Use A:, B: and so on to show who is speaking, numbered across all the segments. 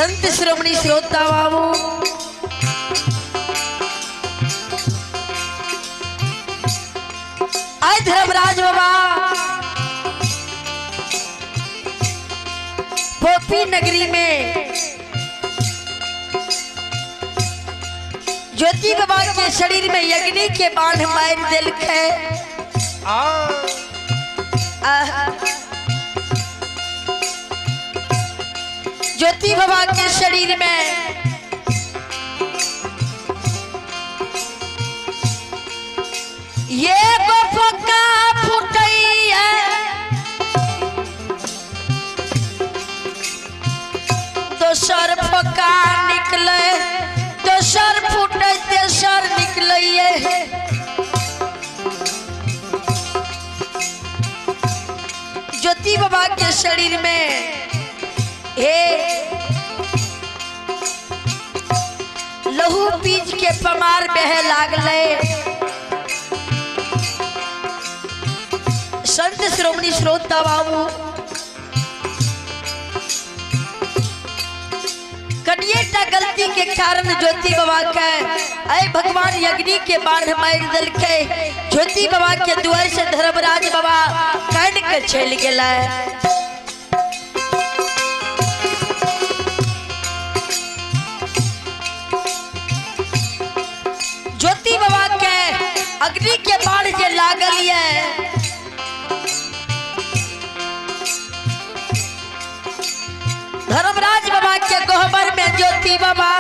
A: संत श्रोमणी श्रोता बाबू आय धर्मराज बाबा पोपी नगरी में ज्योति बाबा के शरीर में यज्ञ के बाण मार दिल है। ज्योति बाबा के शरीर में ये गोफका फुटई है, दोसर फका निकले, दोसर फुटे तेसर निकले। ज्योति बाबा के शरीर में लहू बीज के पमार बहे लागले। संत श्रोमणी श्रोता बाबू कटिएटा गलती के कारण ज्योति बाबा के अय भगवान यज्ञ के बाढ़ मार दिल के। ज्योति बाबा के दुआर से धर्मराज बाबा काट के चल गया। ज्योति बाबा के अग्नि के बाढ़ के लागल है। धर्मराज बाबा के गोबर में ज्योति बाबा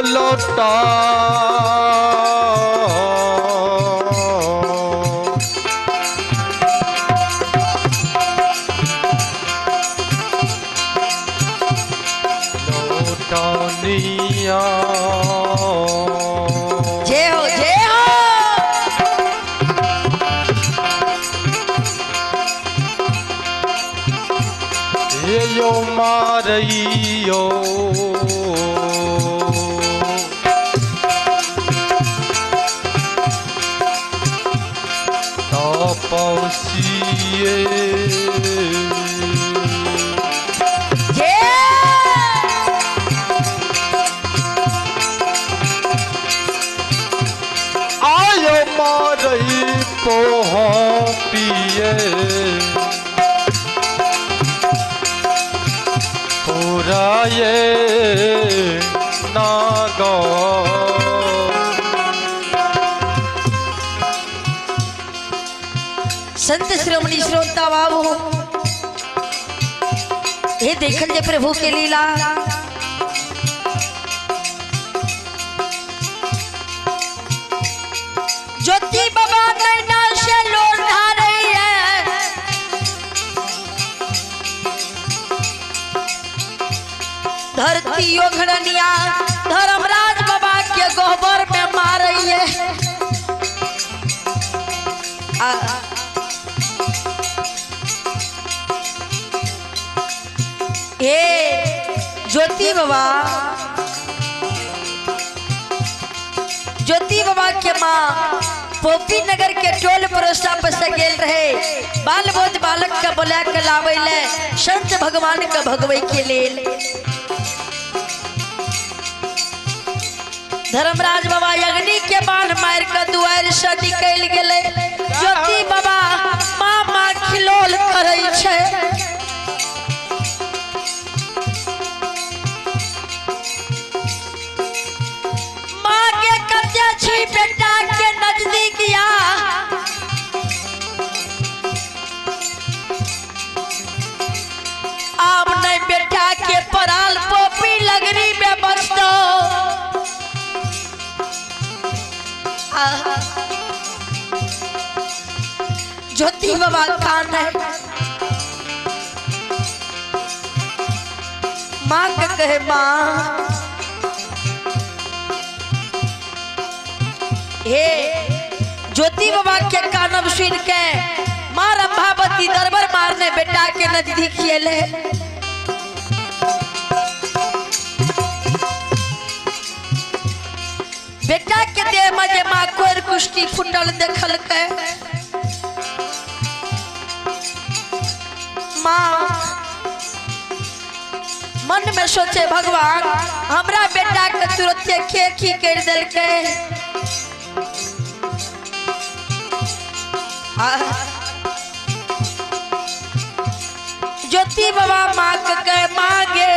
B: लोटा लोटानिया
A: जय हो जय हो।
B: ये यो मारियो पौसिए आयो मारई पोह पिए पूर राये नागो
A: संत श्रोमणी श्रोता बाबू ये देखल जे प्रभु के लीला ज्योति बाबा नैना से लोर ढा रही है धरती ओघड़निया धर्मराज बाबा के गोबर में मार रही है। ज्योति बाबा के माँ पोपी नगर के टोल परोसा पर से गेल रहे बाल बोध बालक का बोला के लावे ले संत भगवान का भगवई के लेल। धर्मराज बाबा अग्नि के बाण मार के दुआर से निकल गेले। ज्योति बाबा माँ माँ खिलौल करे छे। बेटा के नजदीक या अब नहीं बेटा के पराल पोपी लगरी में बसतो ज्योति बाबा कान है माँ के कहे माँ हे ज्योति बाबा के कानब सुन के माँ रंभावती दरबार मारने बेटा के नजदीक ले बेटा के देह मजे माँ कोर कुश्ती फुटल देखल के माँ मन में सोचे भगवान हमरा बेटा के तुरंत खेती कर दिल के ज्योति बाबा माँ के मांगे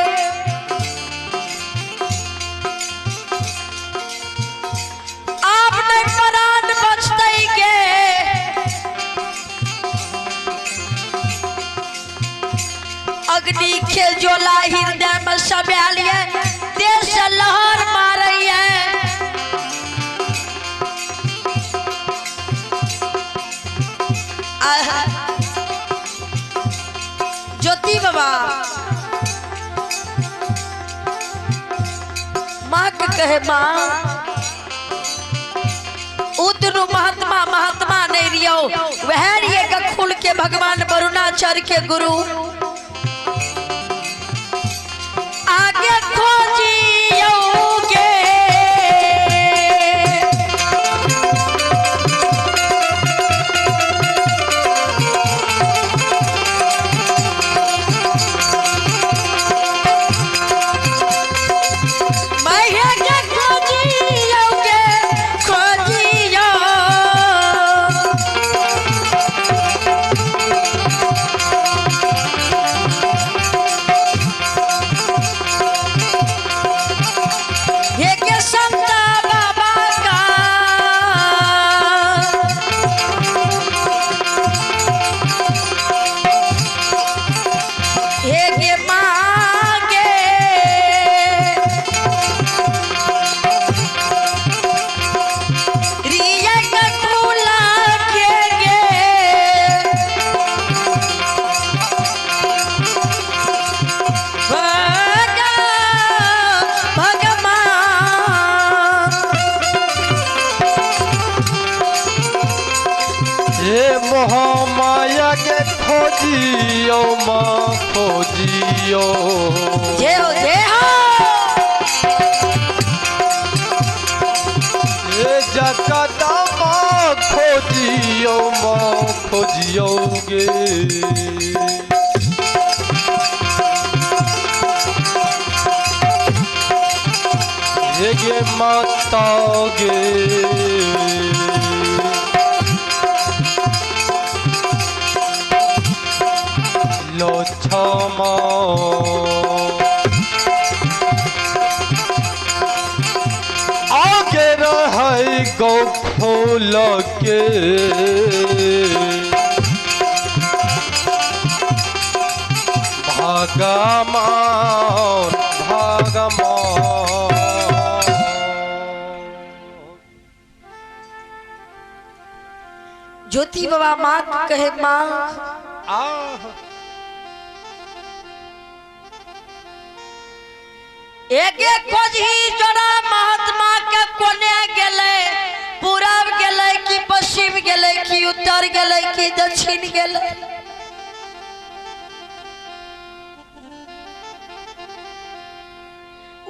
A: आपने प्राण बचते गे अग्नि के ज्वाला हृदय में सबलिए देश लहर मारी है। ज्योति बाबा माँ के कहे माँ उतनु महात्मा महात्मा नहीं रियो वह रिये गखुल के भगवान वरुणाचार्य के गुरु आगे खोजियोगे
B: माया के खोजियो माँ खोजियो
A: जय हो
B: ये जगदा माँ खोजियोगे ये माता गे लो क्षमा कुल के भगवान भगवान।
A: ज्योति बाबा माँ कहे माँ एक एक खोजी जोड़ा महात्मा के कोने गेले, पूरब गेले कि पश्चिम गेले कि उत्तर गेले कि दक्षिण गेले।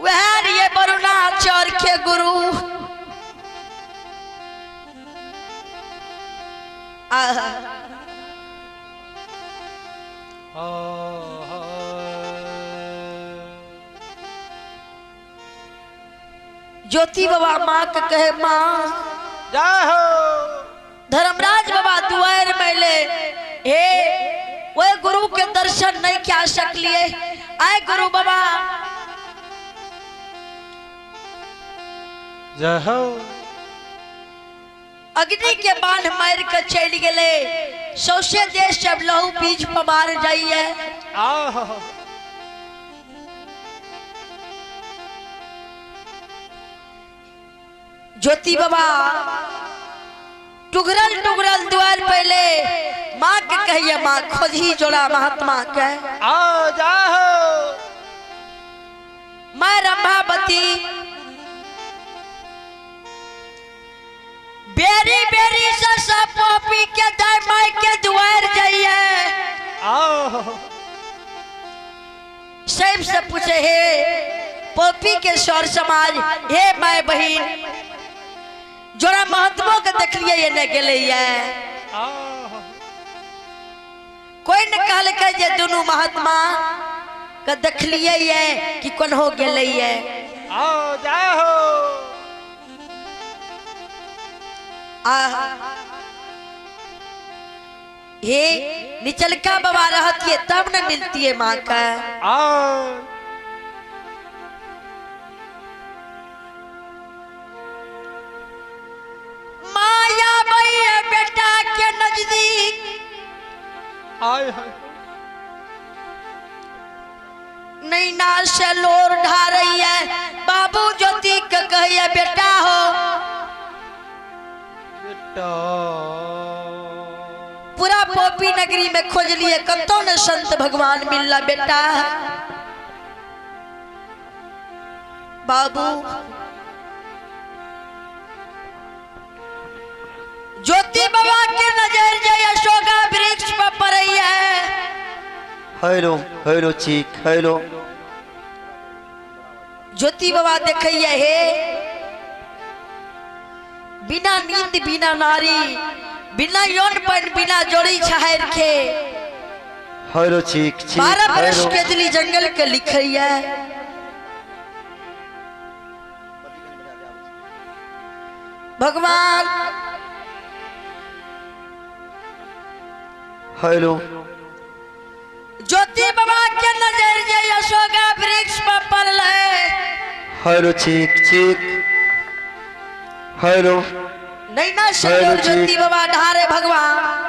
A: वह ये वरुणाचार्य के गुरु ज्योति बाबा माँ के कहे माँ धर्मराज बाबा दुआर मैले हे वो गुरु के दर्शन नहीं क्या सकलिए। आए गुरु बाबा अग्नि के बाण मार के चल गए, सौसे देश जब लहू बीज पमार जाइए। ज्योति बाबा टुगरल टुगरल द्वार पहले माँ के कहिए माँ खोजी जोड़ा महात्मा के मैं रंभावती बेरी बेरी से सब पोपी के दाई माई के द्वार जाइए। सब से पूछे हे पोपी के स्वर समाज हे माय बहिन जोड़ा महात्मा के देख लिए ये न गेले कोई न कहल के जे दोनों महात्मा के देख लिए ये कि कौन हो गेले हे निचलका बाबा रहती है तब न मिलती है माँ का। माया भैया बेटा के नजदीक नैना से लोर ढा रही है। बाबू ज्योति के कहिए बेटा हो पूरा पोपी नगरी में खोज लिए कतो न संत भगवान मिलला बेटा। बाबू ज्योति बाबा के नजर जे अशोका वृक्ष पर पड़ी है।
C: हेलो हेलो चीक हेलो
A: ज्योति बाबा देखिए हे बिना नींद बिना नारी बिना यौन पर बिना जोड़ी छहार के
C: हेलो चीक
A: 12 वर्ष के दिल्ली जंगल के लिखिए। भगवान
C: हेलो
A: ज्योति बाबा के नजर जे अशोका वृक्ष पर पड़ले।
C: हेलो चीक चीक हेलो
A: नैना से ज्योति बाबा ढारे भगवान